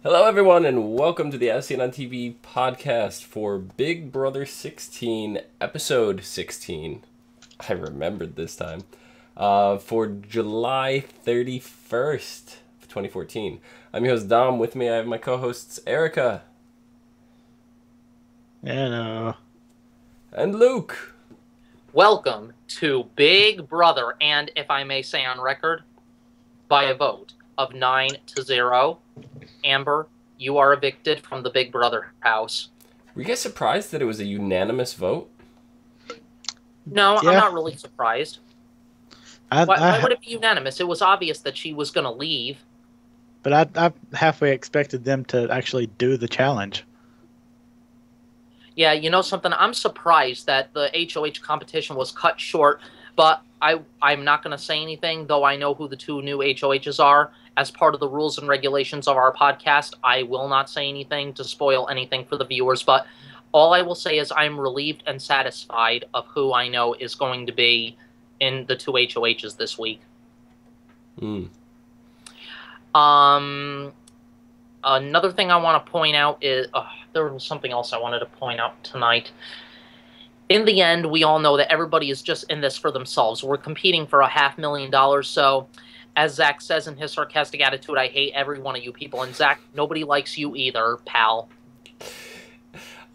Hello, everyone, and welcome to the As Seen on TV podcast for Big Brother 16, episode 16. I remembered this time. For July 31st, 2014. I'm your host, Dom. With me, I have my co-hosts, Erika. Hello. And Luke. Welcome to Big Brother, and if I may say on record, by a vote of 9-0, Amber, you are evicted from the Big Brother house. Were you guys surprised that it was a unanimous vote? No, Yeah. I'm not really surprised. Why would it be unanimous? It was obvious that she was going to leave. But I halfway expected them to actually do the challenge. Yeah, you know something? I'm surprised that the HOH competition was cut short, but I'm not going to say anything, though I know who the two new HOHs are. As part of the rules and regulations of our podcast, I will not say anything to spoil anything for the viewers, but all I will say is I'm relieved and satisfied of who I know is going to be in the two HOHs this week. Another thing I want to point out is there was something else I wanted to point out tonight. In the end, we all know that everybody is just in this for themselves. We're competing for $500,000, so as Zach says in his sarcastic attitude, I hate every one of you people. And Zach, nobody likes you either, pal.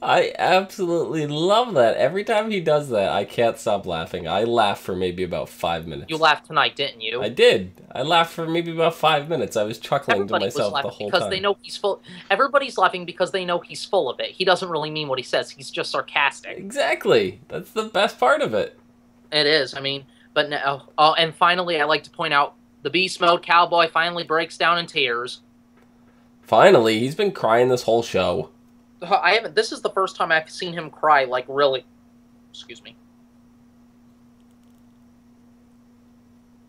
I absolutely love that. Every time he does that, I can't stop laughing. I laughed for maybe about 5 minutes. You laughed tonight, didn't you? I did. I laughed for maybe about 5 minutes. I was chuckling to myself the whole time. They know he's full. Everybody's laughing because they know he's full of it. He doesn't really mean what he says. He's just sarcastic. Exactly. That's the best part of it. It is. I mean, but no. Oh, and finally, I like to point out the beast mode cowboy finally breaks down in tears. Finally, he's been crying this whole show. I haven't. This is the first time I've seen him cry, like, really. Excuse me.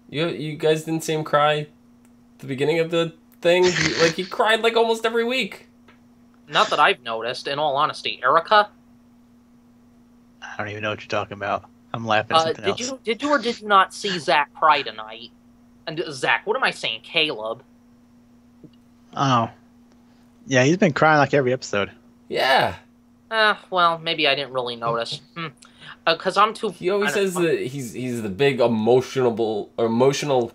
You guys didn't see him cry at the beginning of the thing? He cried like almost every week. Not that I've noticed, in all honesty. Erika? I don't even know what you're talking about. I'm laughing at something else. Did you or did you not see Zach cry tonight? And Zach, what am I saying? Caleb? Oh. Yeah, he's been crying like every episode. Yeah. Well, maybe I didn't really notice. Because I'm too... He always says that he's the big emotional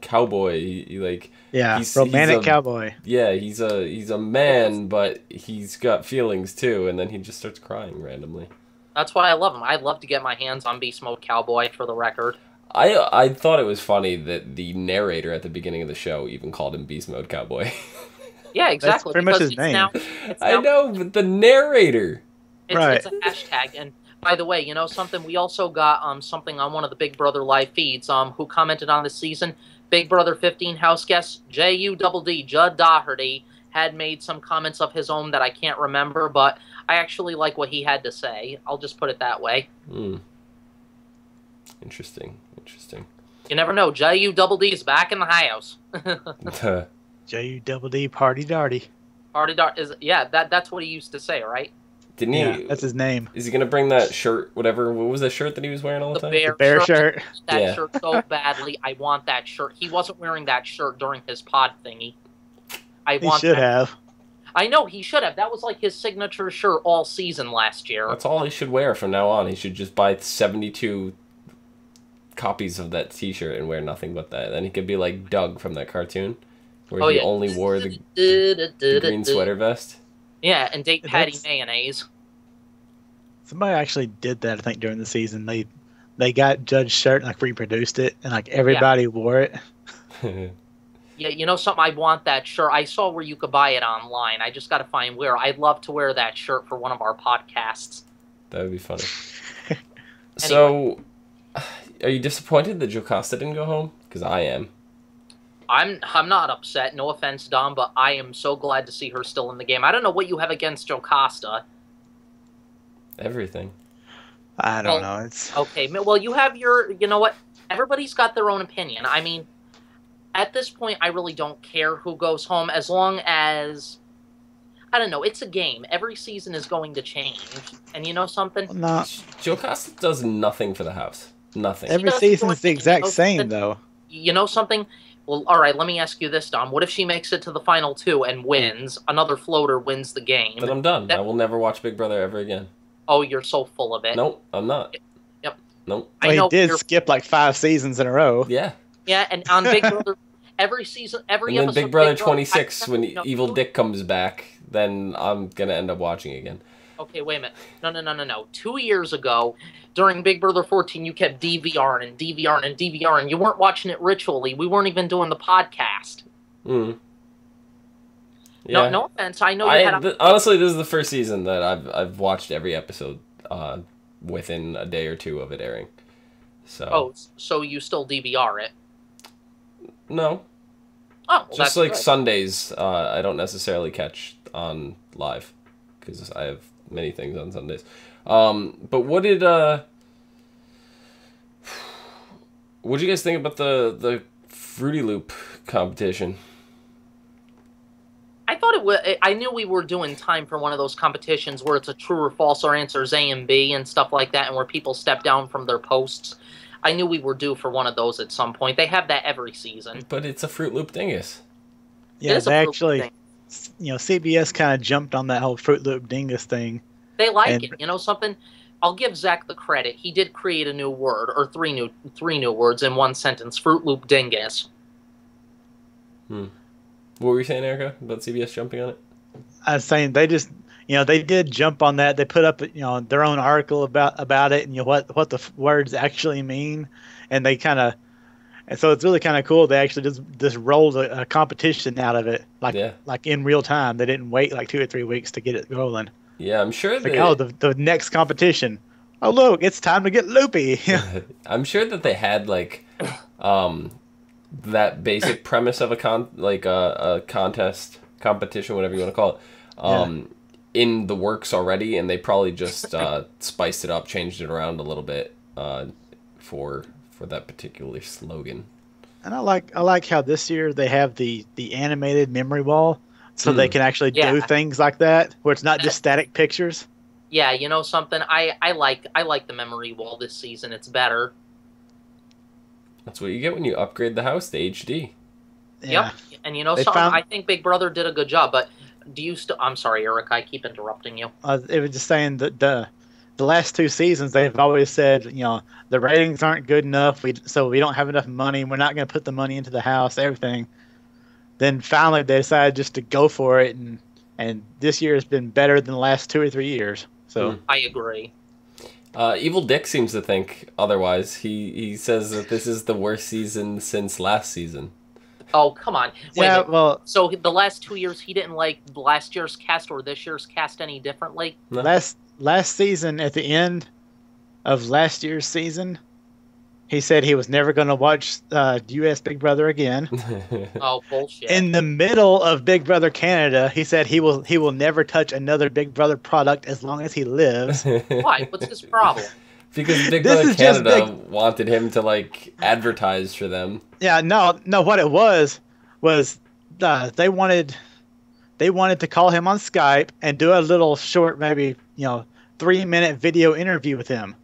cowboy. He's romantic cowboy. Yeah, he's a man, but he's got feelings too, and then he just starts crying randomly. That's why I love him. I'd love to get my hands on Beast Mode Cowboy, for the record. I thought it was funny that the narrator at the beginning of the show even called him Beast Mode Cowboy. Yeah, exactly. That's pretty much his name. I know, but the narrator. It's a hashtag. And by the way, you know something? We also got something on one of the Big Brother live feeds who commented on this season. Big Brother 15 house guest Judd Doherty had made some comments of his own that I can't remember, but I actually like what he had to say. I'll just put it that way. Interesting. You never know. Judd back in the house. Judd Party Darty. Party Dart is that's what he used to say, right? Didn't he? Yeah, that's his name. Is he gonna bring that shirt? Whatever. What was that shirt that he was wearing all the time? The bear shirt. That shirt so badly. I want that shirt. He wasn't wearing that shirt during his pod thingy. He should have. I know he should have. That was like his signature shirt all season last year. That's all he should wear from now on. He should just buy 72 copies of that T-shirt and wear nothing but that. Then he could be like Doug from that cartoon, where he only wore the green sweater vest. Yeah, and date Patty Mayonnaise. Somebody actually did that, I think, during the season. They got Judd's shirt and like reproduced it, and like everybody wore it. Yeah, you know something? I want that shirt. I saw where you could buy it online. I just got to find where. I'd love to wear that shirt for one of our podcasts. That would be funny. So, are you disappointed that Jocasta didn't go home? Because I am. I'm not upset. No offense, Dom, but I am so glad to see her still in the game. I don't know what you have against Jocasta. Everything. I don't know. It's okay. Well, you have your. You know what? Everybody's got their own opinion. I mean, at this point, I really don't care who goes home as long as I don't know. It's a game. Every season is going to change, and you know something? No. Jocasta does nothing for the house. Nothing. Every season is the exact same, though. You know something? Well, all right. Let me ask you this, Dom. What if she makes it to the final 2 and wins? Another floater wins the game. Then I'm done. I will never watch Big Brother ever again. Oh, you're so full of it. Nope, I'm not. Yep. Nope. Well, he did skip like 5 seasons in a row. Yeah. Yeah, and on Big Brother, every season, every and then episode. Big Brother 26, when Evil Dick comes back, then I'm gonna end up watching again. Okay, wait a minute. No. 2 years ago, during Big Brother 14, you kept DVRing and DVRing and DVRing. You weren't watching it ritually. We weren't even doing the podcast. Hmm. Yeah. No offense. I know you had. Honestly, this is the first season that I've watched every episode within a day or two of it airing. So. Oh, so you still DVR it? No. Oh, well, just like good. Sundays, I don't necessarily catch on live because I have many things on Sundays. But what did you guys think about the Fruity Loop competition? I thought it was. I knew we were doing time for one of those competitions where it's a true or false or answers A and B and stuff like that, and where people step down from their posts. I knew we were due for one of those at some point. They have that every season. But it's a Fruit Loop dingus. Yeah, they actually, CBS kind of jumped on that whole Fruit Loop dingus thing. They like it. You know something? I'll give Zach the credit. He did create a new word, or three new words in one sentence. Fruit Loop dingus. What were you saying, Erika, about CBS jumping on it? I was saying they just, they did jump on that. They put up, their own article about it and what the words actually mean, and they and so it's really kind of cool. They actually just rolled a competition out of it, like in real time. They didn't wait like 2 or 3 weeks to get it rolling. Yeah, I'm sure. The next competition. Oh look, it's time to get loopy. I'm sure that they had that basic premise of a contest, competition, whatever you want to call it, in the works already, and they probably just spiced it up, changed it around a little bit for that particular slogan. And I like how this year they have the animated memory wall, so they can actually do things like that, where it's not just static pictures. Yeah, you know something? I like the memory wall this season. It's better. That's what you get when you upgrade the house to HD. Yeah. Yep. And you know something? I think Big Brother did a good job, but do you still... I'm sorry, Erika, I keep interrupting you. It was just saying that the last 2 seasons, they've always said, the ratings aren't good enough, so we don't have enough money, we're not going to put the money into the house, everything. Then finally they decided just to go for it, and this year has been better than the last 2 or 3 years. So I agree. Evil Dick seems to think otherwise. He says that this is the worst season since last season. Oh, come on. Yeah, well... So the last 2 years, he didn't like last year's cast or this year's cast any differently? No. Last season, at the end of last year's season, he said he was never going to watch U.S. Big Brother again. Oh, bullshit. In the middle of Big Brother Canada, he said he will never touch another Big Brother product as long as he lives. Why? What's his problem? Because Big Brother Canada wanted him to advertise for them. Yeah, no. What it was they wanted to call him on Skype and do a little short, maybe 3-minute video interview with him.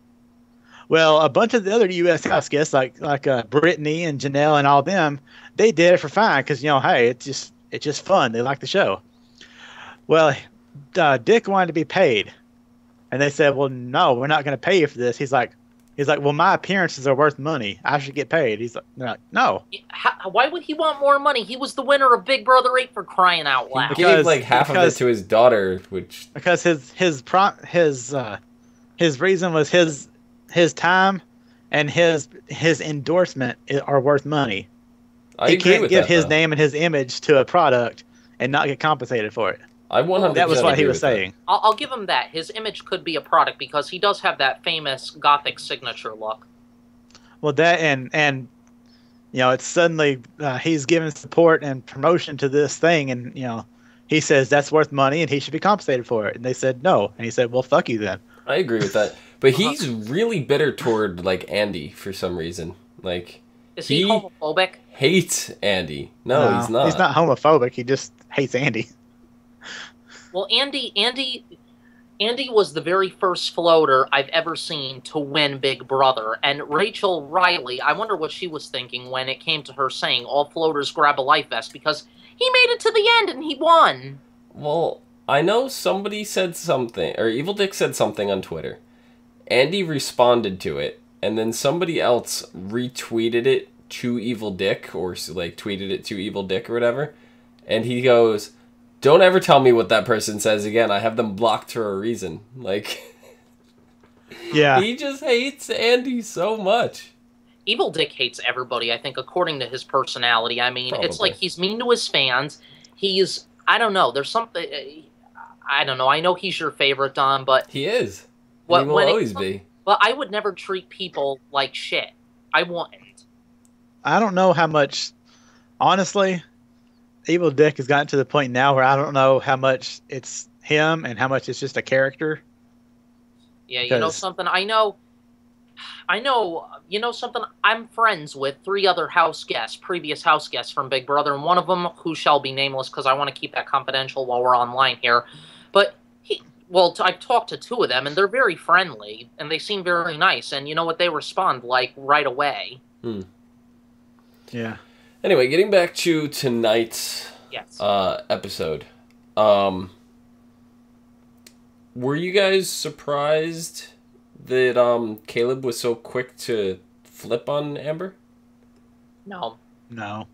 Well, a bunch of the other U.S. house guests, like Brittany and Janelle and all them, they did it for fun because hey, it's just fun. They like the show. Well, Dick wanted to be paid, and they said, "Well, no, we're not going to pay you for this." He's like, "Well, my appearances are worth money. I should get paid." They're like, "No." Why would he want more money? He was the winner of Big Brother 8 for crying out loud. He gave half of it to his daughter, because his reason was his time and his endorsement are worth money. He can't give his name and his image to a product and not get compensated for it. That was what he was saying. I'll give him that. His image could be a product because he does have that famous Gothic signature look. Well, that and it's suddenly he's giving support and promotion to this thing, and he says that's worth money and he should be compensated for it. And they said no, and he said, "Well, fuck you then." I agree with that. But he's really bitter toward Andy for some reason. Is he homophobic? Hates Andy. No, he's not. He's not homophobic. He just hates Andy. Well, Andy Andy was the very first floater I've ever seen to win Big Brother, and Rachel Riley, I wonder what she was thinking when it came to her saying all floaters grab a life vest, because he made it to the end and he won. Well, I know somebody said something, or Evil Dick said something on Twitter. Andy responded to it, and then somebody else retweeted it to Evil Dick, or like tweeted it to Evil Dick or whatever, and he goes, "Don't ever tell me what that person says again. I have them blocked for a reason." Like, Yeah. he just hates Andy so much. Evil Dick hates everybody, I think, according to his personality. I mean, it's Probably. like he's mean to his fans. He's, I don't know, there's something, I don't know. I know he's your favorite, Don, but He is. What- He will when it always comes- be. well, I would never treat people like shit. I wouldn't. I don't know how much, honestly, Evil Dick has gotten to the point now where I don't know how much it's him and how much it's just a character. Yeah, you know Because- something? I know, you know something? I'm friends with 3 other previous house guests from Big Brother, and one of them, who shall be nameless because I want to keep that confidential while we're online here, but I've talked to 2 of them, and they're very friendly, and they seem very nice, and you know what? They respond, like, right away. Yeah. Anyway, getting back to tonight's Yes. episode. Were you guys surprised that Caleb was so quick to flip on Amber? No. No.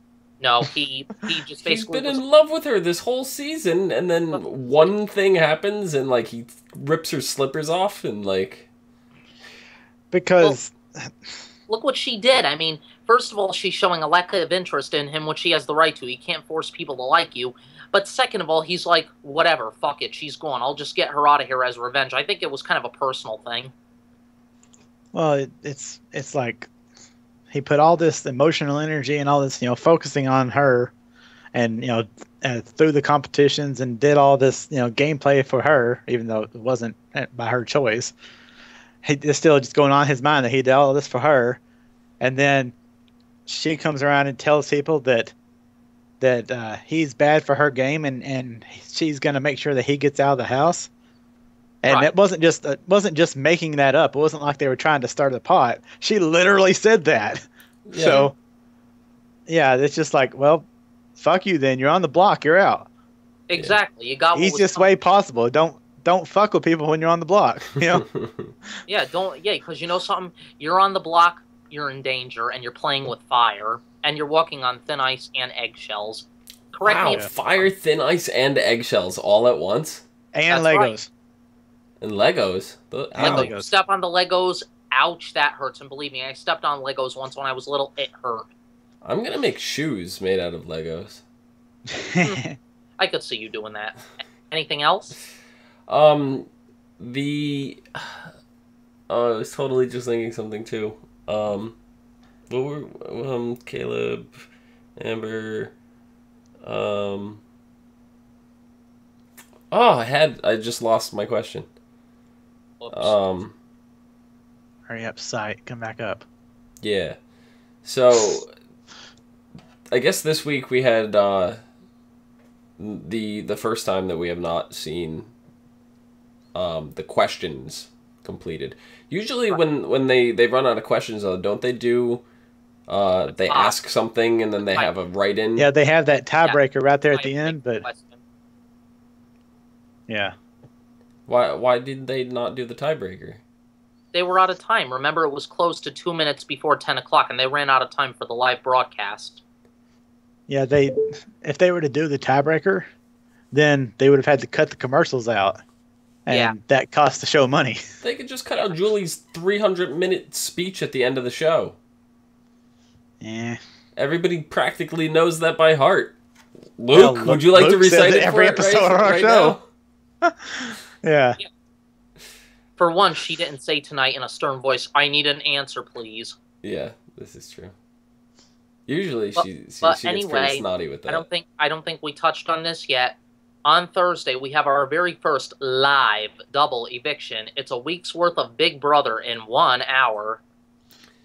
He just He's basically been was, in love with her this whole season, and then one thing happens, and like he rips her slippers off, and like Because look what she did. I mean, first of all, she's showing a lack of interest in him, which she has the right to. He can't force people to like you. But second of all, he's like, whatever, fuck it, she's gone. I'll just get her out of here as revenge. I think it was kind of a personal thing. well, it's like he put all this emotional energy and all this, focusing on her, and through the competitions, and did all this, gameplay for her, even though it wasn't by her choice. It's still just going on in his mind that he did all this for her, and then she comes around and tells people that he's bad for her game, and she's going to make sure that he gets out of the house. And Right. it wasn't just making that up. It wasn't like they were trying to start a pot. She literally said that. Yeah. So, yeah, it's just like, well, fuck you then. You're on the block. You're out. Exactly. You got what was Easiest coming. way possible. Don't fuck with people when you're on the block. Yeah, because you know something? You're on the block, you're in danger, and you're playing with fire, and you're walking on thin ice and eggshells. Correct wow, me if fire, thin ice, and eggshells all at once, And That's Legos. right. and Legos. And Ow. Legos. you step on the Legos, ouch, that hurts. And believe me, I stepped on Legos once when I was little, it hurt. I'm gonna make shoes made out of Legos. I could see you doing that. Anything else? I was totally just thinking something too. What were Caleb, Amber, I just lost my question. Whoops. Hurry up, sight. Come back up. Yeah. So I guess this week we had the first time that we have not seen the questions completed. Usually when they run out of questions though, don't they do they ask something and then they have a write-in? Yeah, they have that tiebreaker right there at I the think end, but question. yeah. Why did they not do the tiebreaker? They were out of time. Remember, it was close to 2 minutes before 10 o'clock, and they ran out of time for the live broadcast. Yeah, if they were to do the tiebreaker, then they would have had to cut the commercials out. And Yeah. that cost the show money. They could just cut out Julie's 300-minute speech at the end of the show. Yeah. Everybody practically knows that by heart. Luke, Yeah, would you like to Luke says recite it it every for it episode right, on our right show. now? Yeah. For one, she didn't say tonight in a stern voice, "I need an answer, please." Yeah, this is true. Usually But- she but gets pretty anyway, snotty with that. I don't think we touched on this yet. On Thursday, we have our very first live double eviction. It's a week's worth of Big Brother in 1 hour.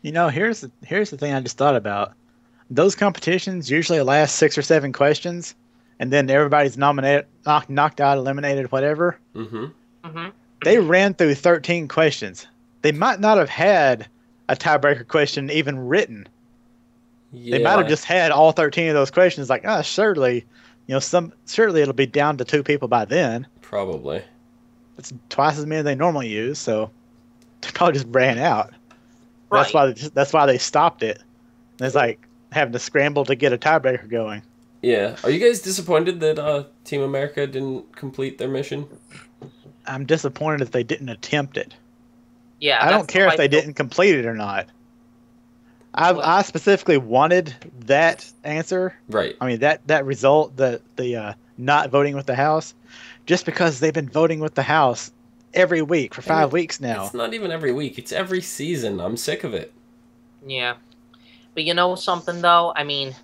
Here's the thing I just thought about. Those competitions usually last 6 or 7 questions, and then everybody's nominated, knocked out, eliminated, whatever. Mm-hmm. Mm-hmm. They ran through 13 questions. They might not have had a tiebreaker question even written. They might have Yeah, just had all 13 of those questions. Like, surely, surely it'll be down to 2 people by then. probably. It's twice as many as they normally use, so they probably just ran out. Right. That's why they stopped it. And it's like having to scramble to get a tiebreaker going. Yeah. Are you guys disappointed that Team America didn't complete their mission? I'm disappointed if they didn't attempt it. Yeah. I don't that's care how if they I feel. didn't complete it or not. I specifically wanted that answer. Right. I mean that result, the not voting with the House, just because they've been voting with the House every week for 5 weeks now. It's not even every week. It's every season. I'm sick of it. Yeah. But you know something, though? I mean,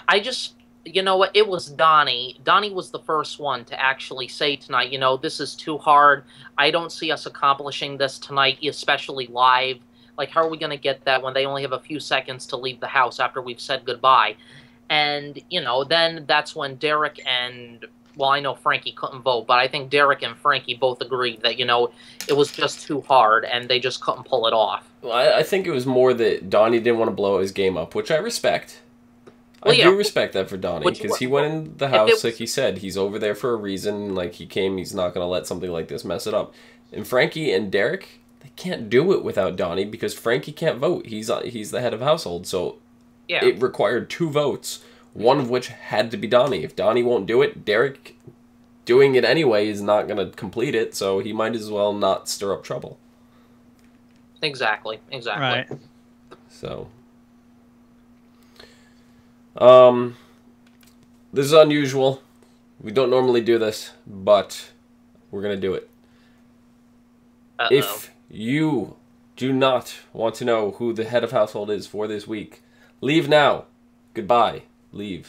I just, you know what? It was Donnie. Donnie was the first one to actually say tonight, this is too hard. I don't see us accomplishing this tonight, especially live. Like, how are we going to get that when they only have a few seconds to leave the house after we've said goodbye? And, then that's when Derek and, well, I know Frankie couldn't vote, but I think Derek and Frankie both agreed that, it was just too hard and they just couldn't pull it off. Well, I think it was more that Donnie didn't want to blow his game up, which I respect. Well, I yeah. do respect that for Donnie, because he went in the house, like he said. He's over there for a reason. Like, he came, he's not going to let something like this mess it up. And Frankie and Derek, they can't do it without Donnie, because Frankie can't vote. He's the head of household, so Yeah. it required 2 votes, one of which had to be Donnie. If Donnie won't do it, Derek doing it anyway is not going to complete it, so he might as well not stir up trouble. Exactly. Right. So, this is unusual. We don't normally do this, but we're going to do it. Uh-oh. If you do not want to know who the head of household is for this week, leave now. Goodbye. Leave.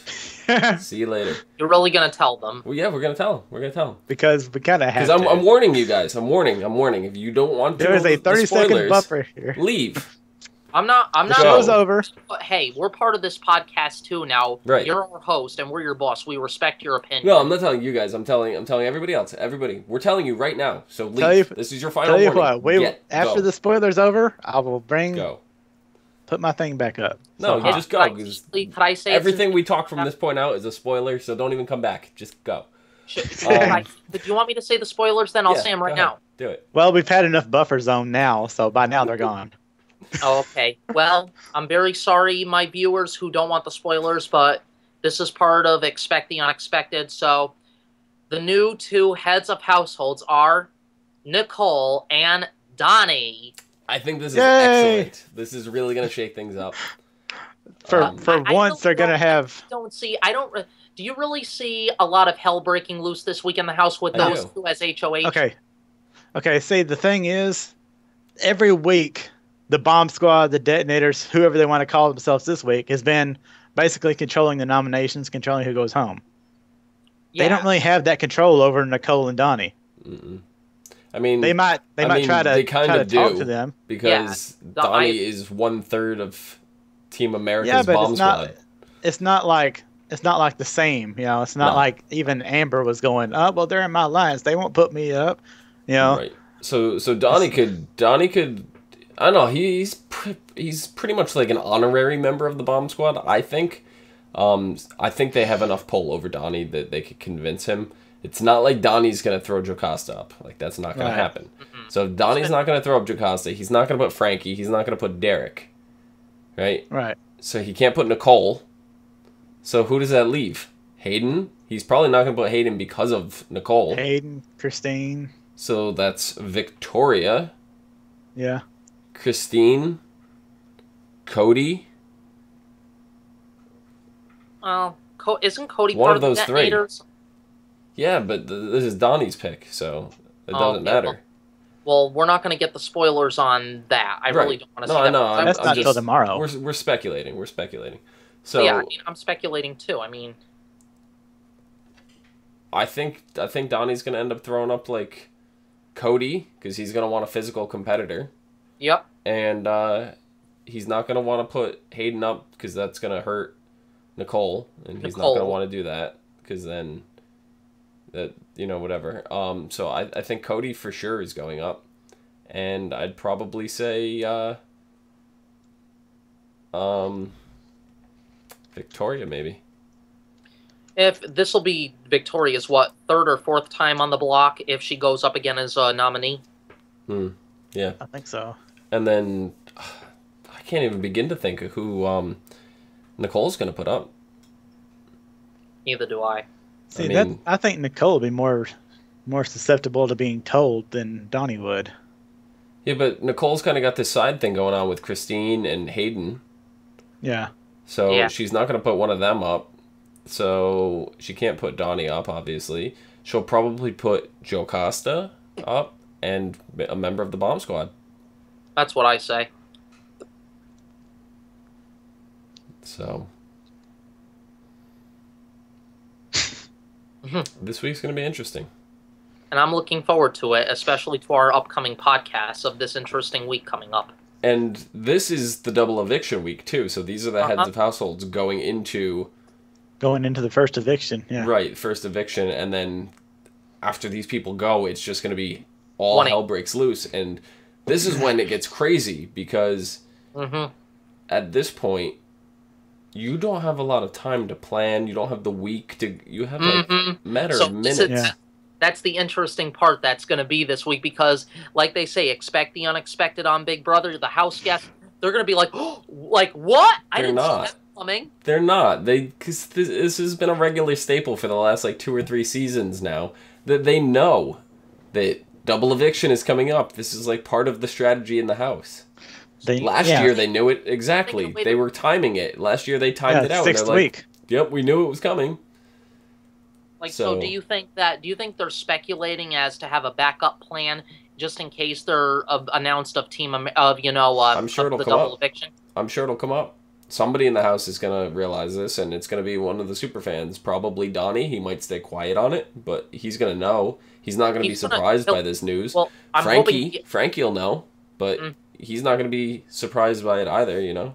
See you later. You're really going to tell them? Well, yeah, we're going to tell them. Because we kind of have Because to. I'm warning you guys. I'm warning. If you don't want to There is know a the 30-second spoilers, buffer here. leave. I'm not. The show's over. But hey, we're part of this podcast too now. Right. You're our host, and we're your boss. We respect your opinion. No, I'm not telling you guys. I'm telling everybody else. Everybody, we're telling you right now. So leave. This is your final Tell you warning. what, after the spoiler's over, I will Go. put my thing back up. No, you just go. Could I say Everything we talk from this point out is a spoiler, so don't even come back. Just go. Do you want me to say the spoilers? Then I'll say them right now. Do it. Well, we've had enough buffer zone now, so by now they're gone. Oh, okay. Well, I'm very sorry, my viewers who don't want the spoilers, but this is part of Expect the Unexpected. So, the new 2 heads of households are Nicole and Donnie. I think this is Yay! excellent. This is really going to shake things up. For once, they're going to have... Do you really see a lot of hell breaking loose this week in the house with those 2 as HOH? Okay, see, the thing is, every week, the bomb squad, the detonators, whoever they want to call themselves this week, has been basically controlling the nominations, controlling who goes home. Yeah. They don't really have that control over Nicole and Donnie. Mm-mm. I mean, they might try to talk to them, because Donnie is 1/3 of Team America's bomb squad. It's not like the same, It's not like even Amber was going, "Oh, well, they're in my alliance. They won't put me up," Right. So Donnie could. I don't know. He's pretty much like an honorary member of the bomb squad. I think. I think they have enough pull over Donnie that they could convince him. It's not like Donnie's gonna throw Jocasta up. Like, that's not gonna happen. Mm-hmm. So Donnie's not gonna throw up Jocasta. He's not gonna put Frankie. He's not gonna put Derek. Right. Right. So he can't put Nicole. So who does that leave? Hayden. He's probably not gonna put Hayden because of Nicole. Hayden, Christine. So that's Victoria. Yeah. Christine. Cody. Isn't Cody one part of those the 3? detonators? Yeah, but this is Donnie's pick, so it doesn't matter. Well, we're not going to get the spoilers on that. I really don't want to see that. No, that's not until tomorrow. We're speculating. So yeah, I'm speculating too. I think Donnie's going to end up throwing up like Cody, because he's going to want a physical competitor. Yep. And he's not going to want to put Hayden up, because that's going to hurt Nicole, and he's not going to want to do that, because then That, whatever. So I think Cody for sure is going up, and I'd probably say Victoria maybe. If this will be Victoria's, third or fourth time on the block if she goes up again as a nominee? Yeah. I think so. And then I can't even begin to think of who Nicole's going to put up. Neither do I. See, I think Nicole would be more susceptible to being told than Donnie would. Yeah, but Nicole's kind of got this side thing going on with Christine and Hayden. Yeah. So she's not going to put one of them up. So she can't put Donnie up, obviously. She'll probably put Joe Costa up and a member of the Bomb Squad. That's what I say. So this week's going to be interesting. And I'm looking forward to it, especially to our upcoming podcasts of this interesting week coming up. And this is the double eviction week, too. So these are the heads of households going into the first eviction. Yeah. Right, first eviction. And then after these people go, it's just going to be all hell breaks loose. And this is when it gets crazy because at this point, you don't have a lot of time to plan. You don't have the week to... You have like matter of minutes. Yeah. That's the interesting part that's going to be this week because, like they say, expect the unexpected on Big Brother. The house guests, they're going to be like, oh, like, what? I didn't see that coming. They're not. Because this has been a regular staple for the last, 2 or 3 seasons now, that they know that double eviction is coming up. This is, part of the strategy in the house. Last year, they knew it exactly. They were timing it. Last year, they timed it out. 6th week. Yep, we knew it was coming. So do you think they're speculating as to have a backup plan just in case they're announced of I'm sure it'll the come double up. eviction? I'm sure it'll come up. Somebody in the house is going to realize this, and it's going to be one of the super fans. Probably Donnie. He might stay quiet on it, but he's going to know. He's not going to be surprised by this news. Well, Frankie'll know, but he's not going to be surprised by it either,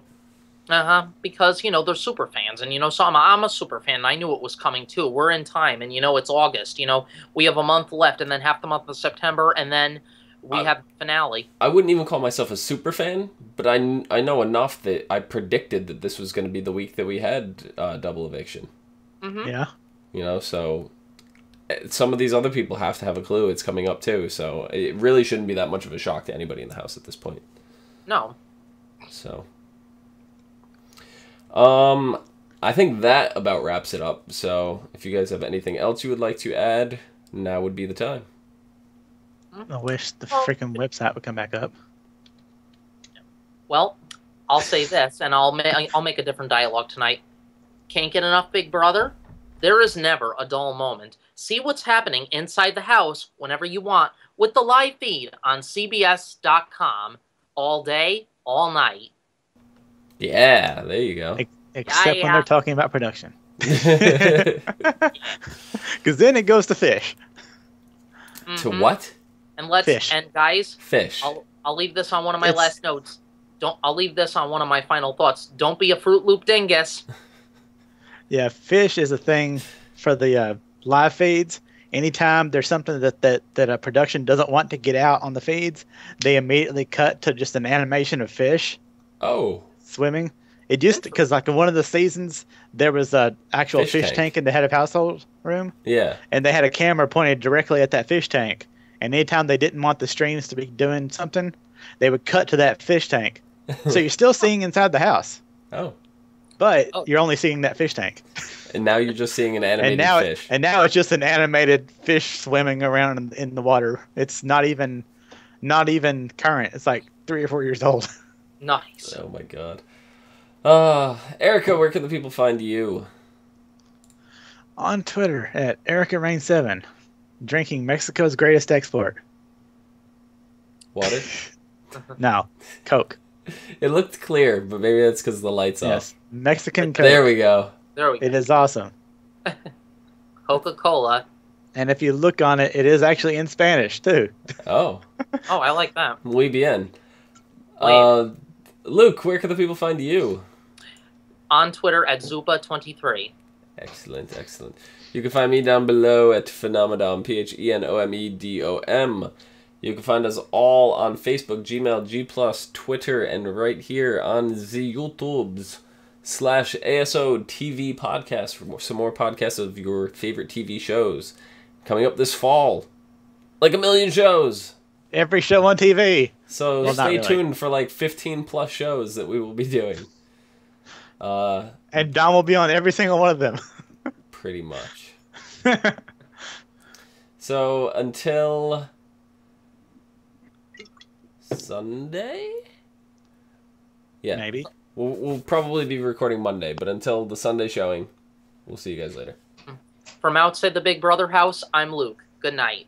Because, they're super fans, and, so I'm a super fan, and I knew it was coming, too. We're in time, and, it's August, we have a month left, and then half the month of September, and then we have the finale. I wouldn't even call myself a super fan, but I know enough that I predicted that this was going to be the week that we had double eviction. Yeah. So some of these other people have to have a clue it's coming up, too, so it really shouldn't be that much of a shock to anybody in the house at this point. No. So... I think that about wraps it up. So, if you guys have anything else you would like to add, now would be the time. I wish the freaking website would come back up. Well, I'll say this, and I'll make a different dialogue tonight. Can't get enough Big Brother? There is never a dull moment. See what's happening inside the house whenever you want with the live feed on CBS.com all day, all night. Yeah, there you go. Except when they're talking about production. Because then it goes to fish. To what? And guys, fish. I'll leave this on one of my last notes. I'll leave this on one of my final thoughts. Don't be a Fruit Loop dingus. Yeah, fish is a thing for the live feeds. Anytime there's something that a production doesn't want to get out on the feeds, they immediately cut to just an animation of fish. Oh. Swimming. It used to, because in one of the seasons there was a actual fish tank in the head of household room. Yeah. And they had a camera pointed directly at that fish tank. And anytime they didn't want the streams to be doing something, they would cut to that fish tank. So you're still seeing inside the house. Oh. But you're only seeing that fish tank. And now you're just seeing an animated fish. And now it's just an animated fish swimming around in the water. It's not even current. It's 3 or 4 years old. Nice. Oh my god. Erika, where can the people find you? On Twitter at Erika Rain 7, drinking Mexico's greatest export. Water? No, Coke. It looked clear, but maybe that's because the light's off. Mexican Coke. There we go. It is awesome. Coca-Cola. And if you look on it, it is actually in Spanish, too. Oh. Oh, I like that. Muy bien. Luke, where can the people find you? On Twitter at Zupa23. Excellent, excellent. You can find me down below at Phenomedom, Phenomedom. You can find us all on Facebook, Gmail, G+, Twitter, and right here on the YouTubes /ASO TV podcast for some more podcasts of your favorite TV shows. Coming up this fall, like a million shows. Every show on TV. So stay tuned for like 15 plus shows that we will be doing. And Dom will be on every single one of them. Pretty much. So until Sunday? Yeah. Maybe. We'll probably be recording Monday, but until the Sunday showing, we'll see you guys later. From outside the Big Brother house, I'm Luke. Good night.